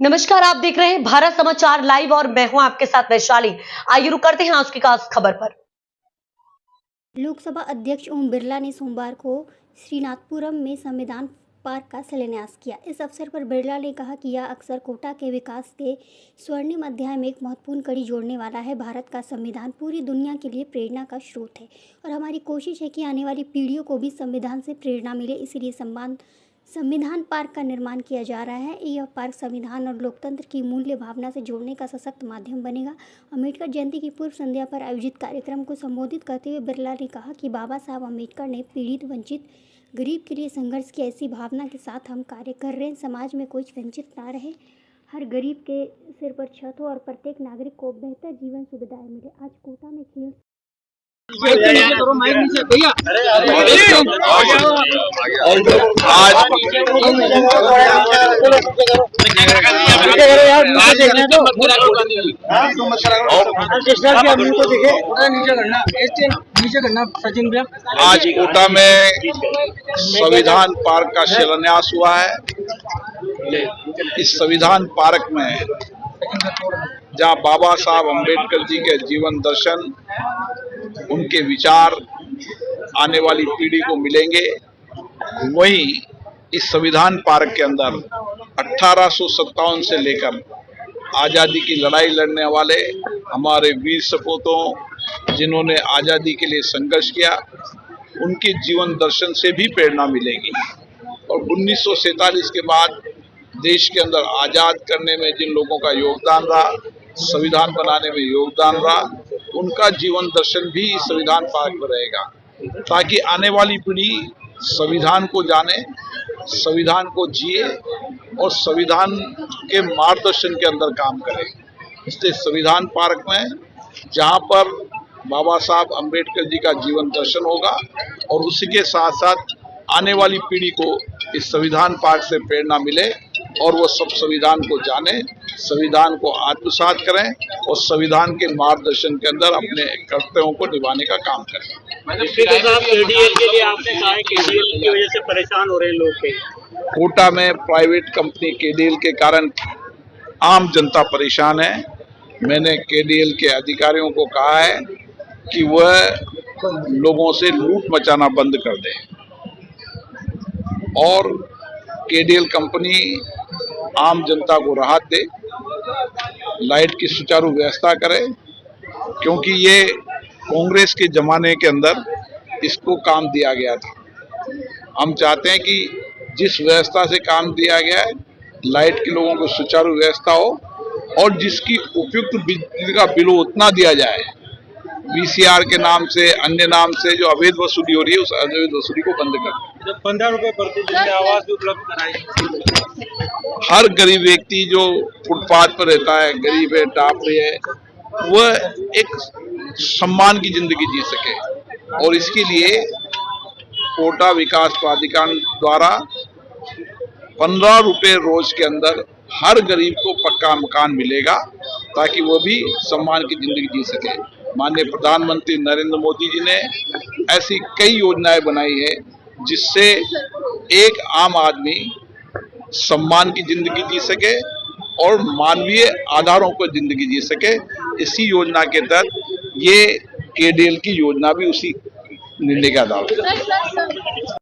नमस्कार, आप देख रहे हैं भारत समाचार लाइव और मैं हूं आपके साथ वैशाली। आइए रुक करते हैं आज की खास खबर पर। लोकसभा अध्यक्ष ओम बिरला ने सोमवार को श्रीनाथपुरम में संविधान पार्क का शिलान्यास किया। इस अवसर पर बिरला ने कहा कि यह अक्सर कोटा के विकास के स्वर्णिम अध्याय में एक महत्वपूर्ण कड़ी जोड़ने वाला है। भारत का संविधान पूरी दुनिया के लिए प्रेरणा का स्रोत है और हमारी कोशिश है कि आने वाली पीढ़ियों को भी संविधान से प्रेरणा मिले। इसलिए संविधान पार्क का निर्माण किया जा रहा है। यह पार्क संविधान और लोकतंत्र की मूल्य भावना से जोड़ने का सशक्त माध्यम बनेगा। अम्बेडकर जयंती की पूर्व संध्या पर आयोजित कार्यक्रम को संबोधित करते हुए बिरला ने कहा कि बाबा साहब अम्बेडकर ने पीड़ित, वंचित, गरीब के लिए संघर्ष की। ऐसी भावना के साथ हम कार्य कर रहे हैं। समाज में कोई वंचित ना रहे, हर गरीब के सिर पर छत हो और प्रत्येक नागरिक को बेहतर जीवन सुविधाएं मिले। आज कोटा में खेल आज कोटा में संविधान पार्क का शिलान्यास हुआ है। इस संविधान पार्क में जहां बाबा साहब अम्बेडकर जी के जीवन दर्शन, उनके विचार आने वाली पीढ़ी को मिलेंगे, वहीं इस संविधान पार्क के अंदर 1857 से लेकर आज़ादी की लड़ाई लड़ने वाले हमारे वीर सपूतों, जिन्होंने आज़ादी के लिए संघर्ष किया, उनके जीवन दर्शन से भी प्रेरणा मिलेगी। और 1947 के बाद देश के अंदर आज़ाद करने में जिन लोगों का योगदान रहा, संविधान बनाने में योगदान रहा, उनका जीवन दर्शन भी इस संविधान पार्क में रहेगा, ताकि आने वाली पीढ़ी संविधान को जाने, संविधान को जिए और संविधान के मार्गदर्शन के अंदर काम करे। इसलिए संविधान पार्क में जहां पर बाबा साहब अम्बेडकर जी का जीवन दर्शन होगा और उसी के साथ साथ आने वाली पीढ़ी को इस संविधान पार्क से प्रेरणा मिले और वो सब संविधान को जाने, संविधान को आत्मसात करें और संविधान के मार्गदर्शन के अंदर अपने कर्तव्यों को निभाने का काम करें। केडीएल के लिए आपने कहा है, केडीएल की वजह से परेशान हो रहे हैं लोग। कोटा में प्राइवेट कंपनी केडीएल के कारण आम जनता परेशान है। मैंने केडीएल के अधिकारियों को कहा है कि वह लोगों से लूट मचाना बंद कर दें और केडीएल कंपनी आम जनता को राहत दे, लाइट की सुचारू व्यवस्था करे, क्योंकि ये कांग्रेस के जमाने के अंदर इसको काम दिया गया था। हम चाहते हैं कि जिस व्यवस्था से काम दिया गया है, लाइट के लोगों को सुचारू व्यवस्था हो और जिसकी उपयुक्त बिजली का बिल उतना दिया जाए। वीसीआर के नाम से, अन्य नाम से जो अवैध वसूली हो रही है, उस अवैध वसूली को बंद कर। जब 15 रुपए प्रति दिन में आवास भी उपलब्ध कराई, हर गरीब व्यक्ति जो फुटपाथ पर रहता है, गरीब है, टापरी है, वह एक सम्मान की जिंदगी जी सके। और इसके लिए कोटा विकास प्राधिकरण द्वारा 15 रुपए रोज के अंदर हर गरीब को पक्का मकान मिलेगा, ताकि वो भी सम्मान की जिंदगी जी सके। माननीय प्रधानमंत्री नरेंद्र मोदी जी ने ऐसी कई योजनाएं बनाई है जिससे एक आम आदमी सम्मान की जिंदगी जी सके और मानवीय आधारों पर जिंदगी जी सके। इसी योजना के तहत ये केडीएल की योजना भी उसी निर्णय के आधार पर।